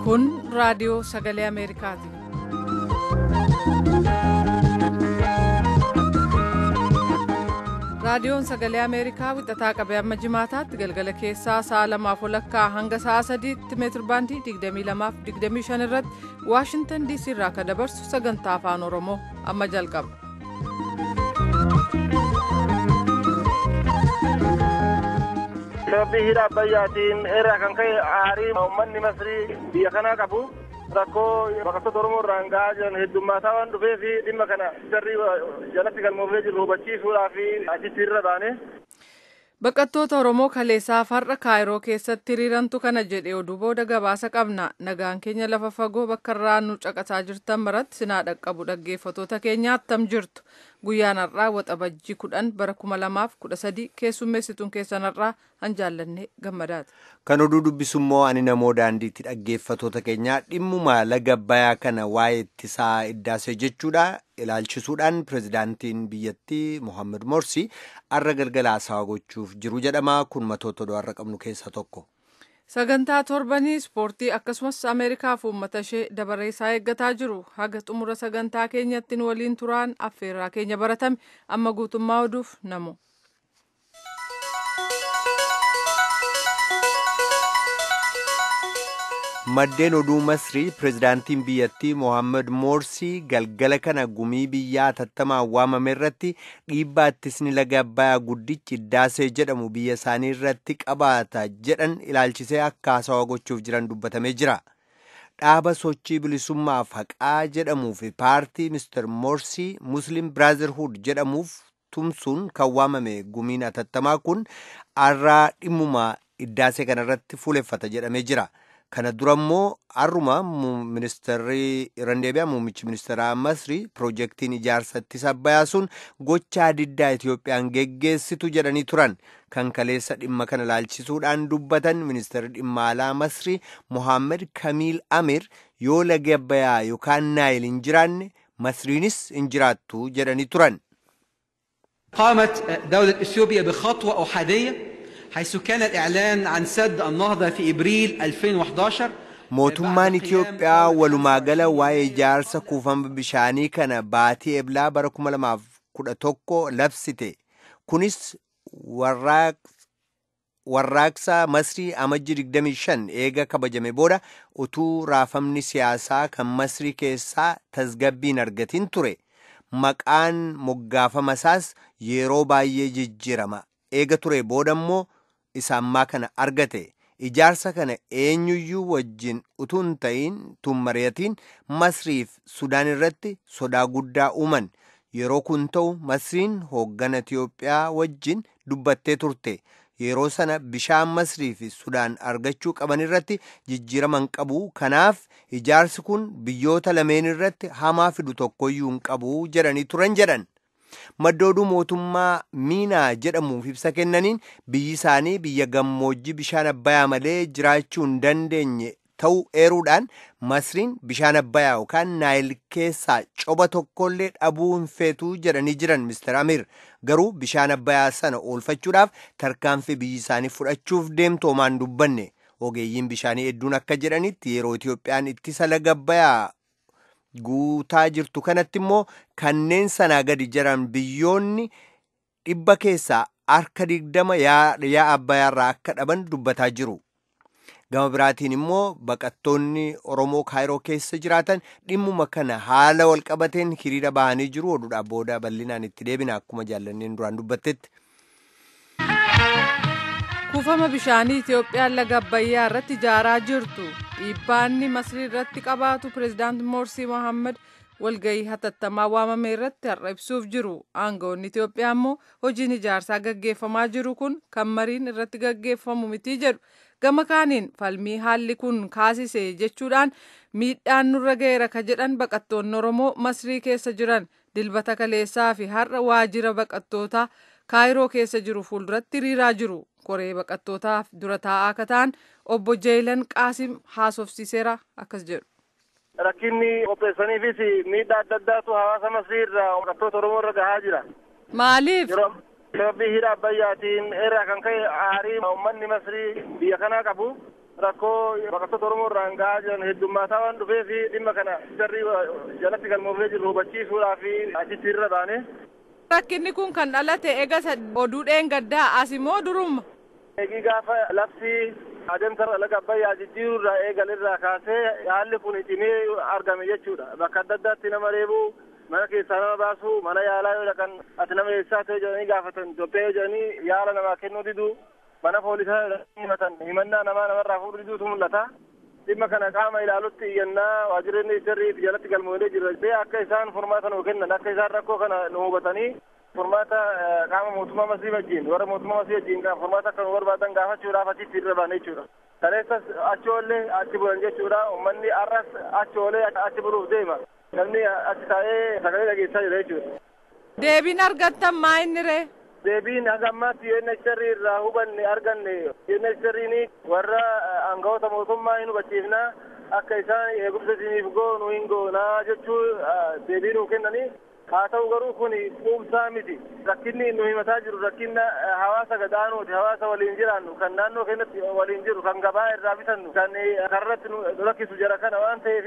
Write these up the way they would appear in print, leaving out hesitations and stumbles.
Kun raadiyoo sagalee Ameerikaati. Raadiyoon sagalee Ameerikaa wixataa qabee amma jimaataatti galgala keessaa sa'a 2:00 hanga sa'a 3:00 meetirbaandii 22-25 irratti Waashingtan DC irraa kan dabarsu sagantaa afaan Oromoo amma jalqaba. Sabbi hidha abbayyaatiin irraa kan ka'e aarii uummanni Masrii biyya kanaa qabu rakkoo baqattoota Oromoo irraan gahaa jiran heddummaataa waan dhufeef dhimma kana sirrii jalatti galmoofnee jirru hubachiisuudhaa fi achitti irra baane. Baqattoota Oromoo kaleessaa farra Kaayiroo keessatti hiriirantu kana jedhe oduu booda gabaasa qabna. Nagaan keenya lafa fagoo bakka irraa nu caqasaa jirtan maratti sinaa dhaqqabu dhaggeeffattoota keenya attam jirtu. Guyyaan har'aa waxabajjii 10 bara 2013 keessummeessituun keessan har'aa hanjaallanne gammadaati. Kan oduu dubbisummoo ani namoo daandiitti dhaggeeffattoota keenyaa dhimmuma laga Abbayyaa kana waa'ee ittisaa iddaasee jechuudha ilaalchisuudhaan pirezidaantiin biyyattii Mohaammed Morsi har'a galgala haasawaa gochuuf jiru jedhama. Kun matoota oduu har'a qabnu keessaa tokko. Sagantaa torbanii ispoortii akkasumas Ameerikaaf uummata ishee dabareessaa eeggataa jiru. Haga xumura sagantaa keenyatti nu waliin turaan affeerraa keenya baratame amma guutummaa oduuf namo. Maddeen oduu Masrii pirezidaantiin biyyattii Mohaammed Morsi galgala kana gumii biyyaa hatattamaan waamame irratti dhiibbaa ittisni laga Abbayyaa guddichi iddaasee jedhamu biyya isaanii irratti qabaata jedhan ilaalchisee akka haasawaa gochuuf jiran dubbatamee jira. Dhaaba sochii bilisummaaf haqaa jedhamuu fi paartii Mr. Morsi Muslim Brotherhood jedhamuuf tumsuun kan waamame gumiin hatattamaa kun har'aa dhimmuma iddaasee kanarratti fuuleffata jedhamee jira. Kana dura immoo har'uma ministeerri Randeebiyaa muummichi ministeeraa Masrii piroojeektiin ijaarsa ittisa Abbayyaa sun gochaa diddaa Itiyoophiyaan geggeessitu jedhanii turan. Kan kaleessa dhimma kana ilaalchisuudhaan dubbatan ministeerri dhimma alaa Masrii Mohaammed Kamiil Amir yoo lagi Abbayyaa yookaan Naayil hin jiraanne Masriinis hin jiraattu jedhanii turan. قامت دولة إثيوبيا بخطوة أحادية حيث كان الإعلان عن سد النهضة في إبريل 2011. Mootummaan Itiyoophiyaa walumaa gala waa'ee ijaarsa kuufama bishaanii kana baatii eblaa bara 2011 labsite. Kunis warraaqsa Masrii amajjii 25 eega kabajame booda utuu raafamni siyaasaa kan Masrii keessaa tasgabbiin argatin ture. Maqaan moggaafama isaas yeroo baay'ee jijjiirama. Eega ture booda immoo isa ammaa kana argate. Ijaarsa kana eenyuyyuu wajjin utuu hin ta'in tun mari'atiin Masriif Sudaan irratti sodaa guddaa uuman. Yeroo kun ta'u Masriin hooggana Itiyoophiyaa wajjin dubbattee turte. Yeroo sana bishaan Masrii fi Sudaan argachuu qaban irratti jijjiiraman qabu. Kanaaf ijaarsi kun biyyoota lameen irratti hamaa fidu tokkoyyuu hin qabu jedhanii turan jedhan. Maddooduu mootummaa Miinaa jedhamuuf ibsa kennaniin biyyi isaanii biyya gammoojjii bishaan Abbayyaa malee jiraachuu hin dandeenye ta'uu eeruudhaan Masriin bishaan Abbayyaa yookaan Naayil keessaa coba tokkollee dhabuu hin feetu jedhanii jiran Mr. Amir. Garuu bishaan Abbayyaa sana oolfachuudhaaf tarkaanfii biyyi isaanii fudhachuuf deemtu homaan dubbanne. Ogeeyyiin bishaanii hedduun akka jedhanitti yeroo Itiyoophiyaan ittisa laga Abbayyaa guutaa jirtu kanatti immoo kanneen sanaa gadi jiran biyyoonni 100 keessaa harka 20 yaa Abbayyaarraa akka dhaban dubbataa jiru. Gama biraatiin immoo baqattoonni Oromoo Kaayiroo keessa jiraatan dhimmuma kana haala walqabateen hiriira bahanii jiru. Oduudhaa booda bal'inaan itti deebina akkuma jaallanneen duraan dubbattetti. Kuufama bishaanii Itiyoophiyaan laga Abbayyaa irratti ijaaraa jirtu dhiibbaanni Masrii irratti qabaatu pirezidaanti Morsi Mohaammed walgahii hatattamaa waamame irratti har'a ibsuuf jiru. Aangawoonni Itiyoophiyaa immoo hojiin ijaarsaa gaggeeffamaa jiru kun kan mariin irratti gaggeeffamu miti jedhu. Gama kaaniin falmii haalli kun kaasise jechuudhaan miidhaan nurra ga'eera ka jedhan baqattoonni Oromoo Masrii keessa jiran dilbata kaleessaa fi har'a waajjira baqattootaa Kaayiroo keessa jiru fuulduratti hiriiraa jiru. Koree baqattootaaf dura taa'aa akka ta'an obbo Jeelan Qaasim haasofsiiseera akkas jedhu. Rakkinni qopheessaniifis miidhaa adda addaatu hawaasa Masrii irraa baqattoota Oromoo irra gahaa jira. Maaliif? Sabbi hidha Abbayyaatiin irraa kan ka'e aarii uummanni Masrii biyya kanaa qabu rakkoo baqattoota Oromoo irraan gahaa jiran heddummaataa waan dhufeef dhimma kana sirrii jalatti galmoofnee jirru hubachiisuudhaaf achitti irra baane. Rakkinni kun kan dhalate eega oduudheen gaddaa asimoo duruma. Eegi gaafa labsi adeemsa laga Abbayyaa jijjiirurraa eegalirraa kaasee haalli kun cimee argame jechuudha. Bakka adda addaatti nama reebuu, mana keessaa nama baasuu, mana yaalaa yoo dhaqan ati nama eessaa ta'e jedhanii gaafatan, Itoophiyaa yoo jedhanii yaala namaa kennuu diduu, mana poolisaa himatan, himannaa namarraa fuudhuu diduutu mul'ata. Dhimma kana qaama ilaalutti iyyannaa waajjirri sirrii jalatti galmoofnee jirra. Akka isaan furmaata nuu kennan, akka isaan rakkoo kana nu hubatanii furmaata qaama mootummaa Masrii wajjin, warra mootummaa Masrii wajjin furmaata akka nu barbaadan gaafachuudhaaf achitti irra baane jechuudha. Kaleessas achi oollee achi bulan jechuudha. Uummanni har'as achi oolee achi buluuf deema. Namni achi taa'ee sagalee dhageessaa jira jechuudha. Deebiin argattan maa inni ree? Deebiin hanga ammaatti UNHCR irraa hubanne arganne. UNHCR'n warra aangawoota mootummaa hin hubachiifna akka isaan eegumsa isiniif goonu hin goonaa jechuu deebii nuu kennanii. Haa ta'u garuu kun quubsaa miti. Rakkinni nu himataa jiru rakkinna hawaasa gadaanuuti. Hawaasa waliin jiraannu kan naannoo keenyatti waliin jiru kan gabaa irraa bitannu kan karratti nu lakkisu jara kana waan ta'eef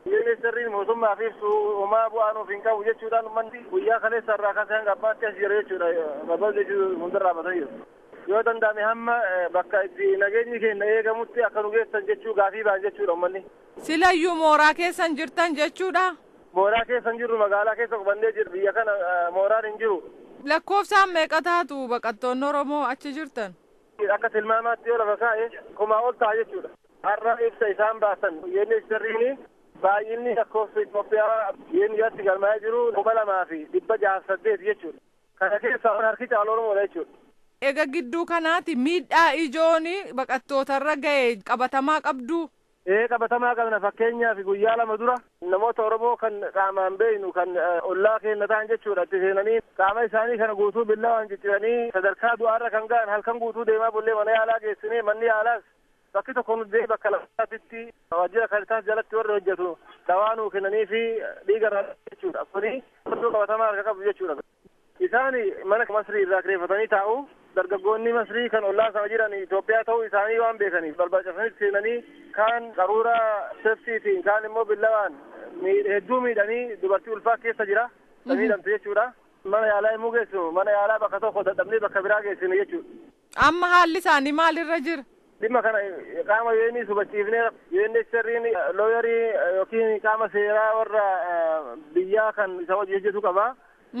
UNHCR'n mootummaaf ibsu homaa bu'aa nuuf hin qabu jechuudhaan uummanni guyyaa kaleessa irraa kaasee hanga ammaatti as jira jechuudha. Barbaadu hundarraa batanii jiru. Yoo danda'ame hamma bakka itti nageenyi keenya eegamutti akka nu geessan jechuu gaafii ba'an jechuudha uummanni. Silayyuu mooraa keessan jirtan jechuudha. Mooraa keessan jirru magaalaa keessa qubannee jirru biyya kana mooraan hin jiru. Lakkoofsaan meeqa taatu baqattoonni Oromoo achi jirtan? Akka tilmaamaatti yoo lafa kaa'e 1,000 ol ta'a jechuudha. Har'a ibsa isaan baasan UNHCR'n baay'inni lakkoofsa Itoophiyaa UNHCR'tti galmaa'ee jiru 2,608 jechuudha. Kana keessaa harki caalu Oromoodha jechuudha. Egaa gidduu kanaati miidhaa ijoon baqattootarra ga'e qabatamaa qabdu. Qabatamaa qabna. Fakkeenyaaf guyyaa 2 dura namoota Oromoo kan qaamaan beeynu kan ollaa keenya ta'an jechuudha itti seenanii qaama isaanii kana guutuu billawaan cicciranii sadarkaa du'aarra kan ga'an halkan guutuu deemaa bullee mana yaalaa geessinee manni yaalaas bakki tokko nuti bakka lafaatitti waajjira Kaaritaas jalatti warri hojjetu dawaa nuu kennanii fi dhiiga irraa jechuudha. Kuni qabatamaa harka qabu jechuudha. Isaan mana Masrii irraa kireeffatanii taa'u. Dargaggoonni Masrii kan ollaa sama jiran Itoophiyaa ta'uu isaanii waan beekaniif barbaachisanitti seenanii kaan qaruuraa seftiitiin kaan immoo billawaan hedduu miidhanii dubartii ulfaa keessa jira. Miidhamte jechuudha. Mana yaalaa immoo geessinu. Mana yaalaa bakka tokko dadhabnee bakka biraa geessinu jechuudha. Amma haalli isaanii maalirra jira? Dhimma kana qaama UN'is hubachiifnee UNHCR'n looyarii yookiin qaama seeraa warra biyyaa kan isa wajjin hojjetu qaba.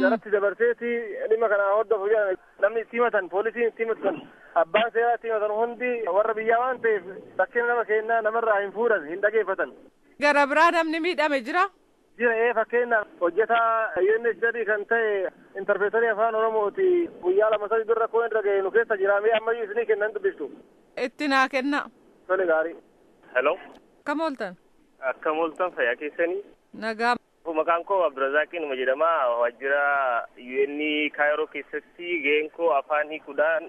Jalatti dabarseeti dhimma kana hordofu jedhan namni itti himatan poolisiin itti himatan abbaan seeraa itti himatan hundi warra biyyaa waan ta'eef rakkina nama kennaa namarraa hin fuudhan hin dhageeffatan. Gara biraa namni miidhame jira? Jira fakkeenyaaf hojjetaa UNHCR kan ta'e interpreetarii afaan Oromooti guyyaa 2 dura rakkoo irra ga'e nu keessa jira mee ammayyuu isinii kennan dubbistu. Itti naa kenna. Tole gaarii. Hello. Akkam ooltan? Akkam ooltan fayyaa keessanii? Nagaa. Maqaan koo Abdurrazaaqiin jedhama. Waajjira UN Kaayiroo keessatti gaheen koo afaan hiikuudhaan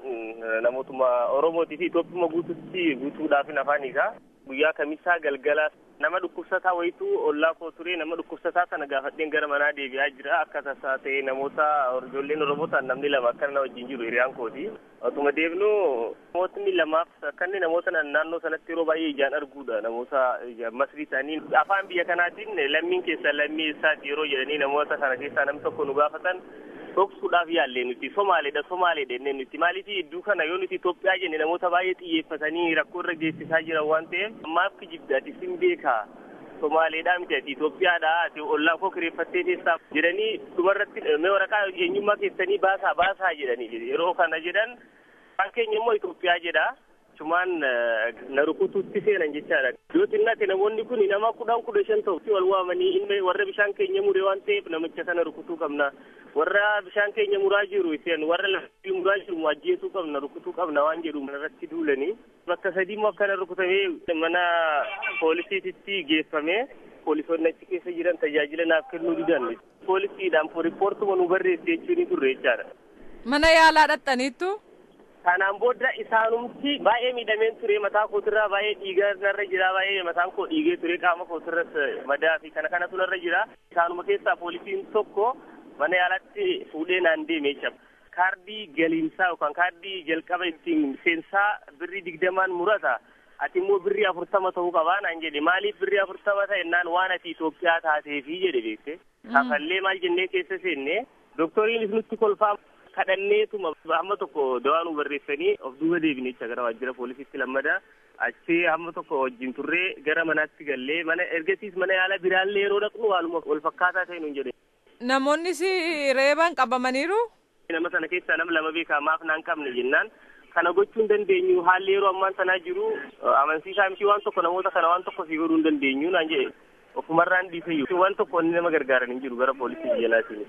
namootuma Oromootii fi Itoophiyaa guutuudhaaf afaan isaa. Guyyaa kamisaa galgala nama dhukkubsataa wayitu ollaa koo ture. Nama dhukkubsataa sana gaafadheen gara manaa deebi'aa jira. Akka tasaa ta'e namoota ijoolleen Oromoota namni 2 akka na wajjin jiru hiriyaan kooti. Otuma deebnu namootni 2 akkanni namoota naannoo sanatti yeroo baay'ee ijaan arguudha. Namoota Masrii ta'anii afaan biyya kanaatiin lammiin keessa lammii isaati yeroo jedhanii namoota sana keessaa namni tokko nu gaafatan dhoksuudhaaf yaallee nuti Somaaleedha jennee nuti maaliif iddoo kana yoo nuti Itoophiyaa jenne namoota baay'ee xiyyeeffatanii rakkoo irra geessisaa jiran waan ta'eef ammaaf kijibdaati sin beekaa Somaaleedhaa miti Itoophiyaadhaa ati ollaa koo kireeffattee teessaa jedhanii dhumarratti mee waraqaa eenyummaa keessanii baasaa jedhanii yeroo kana jedhan kan keenya immoo Itoophiyaa jedha. Cumaan na rukutuutti seenan jechaadha. Yoo xinnate namoonni kun nama 10-15 ta'u wal waamanii inni warra bishaan keenya muree waan ta'eef namicha sana rukutuu qabna. Warra bishaan keenya muraa jiru isin warra lafa muraa jiru ajjeesuu qabna rukutuu qabna waan jedhu irratti duulanii bakka 3 immoo akkana rukutamee mana poolisiitti geeffamee poolisoonni achi keessa jiran tajaajila naaf kennuu didan. Poolisiidhaan riippoortuma nu barreesse jechuun turre jechaadha. Mana yaalaa dhattaniittu? Kanaan booda isaanumti baay'ee miidhameen ture mataa kootirraa baay'ee dhiiga narra jira baay'ee mataan koo dhiigee ture qaama kootirras madaa fi kanatu narra jira. Isaanuma keessaa poolisiin tokko mana yaalaatti fuudhee naan deeme jecha. Kaardii galiinsaa yookaan kaardii jalqaba ittiin seensaa birrii 20 murata. ati immoo birrii 40 ta'uu qabaa naan jedhe maaliif birrii 40 ta'ennaan waan ati Itoophiyaa taateefi jedhe beekte kafallee maal jennee keessa seenne doktoriinis nutti kolfaa kadhanneetuma hamma tokko dawaa nu barreessanii of duuba deebinicha gara waajjira poolisiitti lammadaa achi hamma tokko wajjin turree gara manaatti gallee mana ergasiis mana yaala biraallee yeroo dhaqnu waaluma wal fakkaataa ta'e nuun jedhe. Namoonni si reeban qabamaniiru? Nama sana keessaa nama lama beekaa maaf naan qabne jennaan kana gochuu hin dandeenyu haalli yeroo ammaan sanaa jiru amansiisaa miti waan tokko namoota kana waan tokko si godhuu hin dandeenyu naan jedhe ofumarraan dhiiseyyuu waan tokko inni nama gargaaran hin jiru gara poolisii jalaatiin.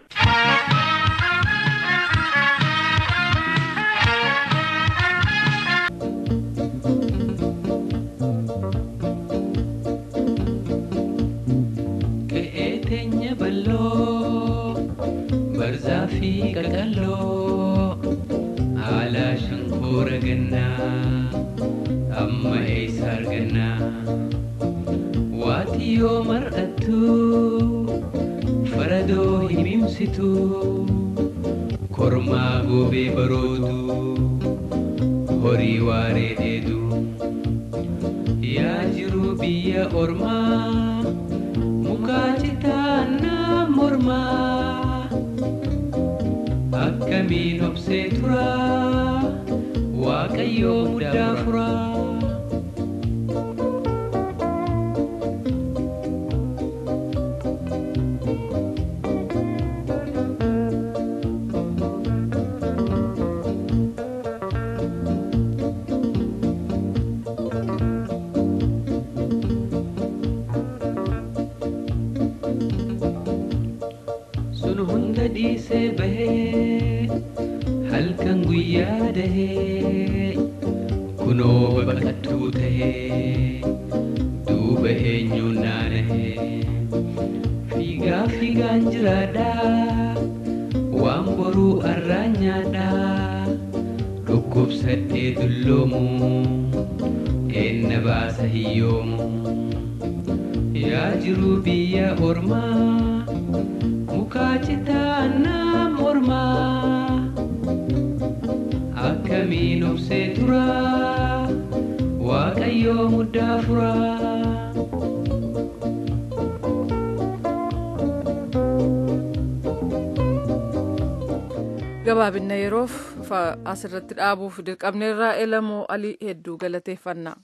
Ke'eetenya balloo barzaafi qaqalloo haala shankoora gannaa amma eessa argannaa waati yoo mar'attu faradoo himimsitu kormaa goobee baroodu horii waaree dheedu yaa jiru biyya ormaa mukaa citaannaa mormaa akkamiin obsee turaa waaqayyoo muddaa furaa. Hunda dhiisee bahee halkan guyyaa dahee kunoo baqattuu tahee duuba eenyuun naanahee fiigaan jiraadhaa waan boruu arraan nyaadhaa dhukkubsadhee dulloomu eenna baasa hiyyoomu yaa jiru biyya ormaa mukaa citaannaa mormaa akkamiin obsee turaa waaqayyoo muddaa furaa. Gabaabinna yeroof asirratti dhaabuuf dirqamneerraa Elamoo Alii hedduu galateeffannaa.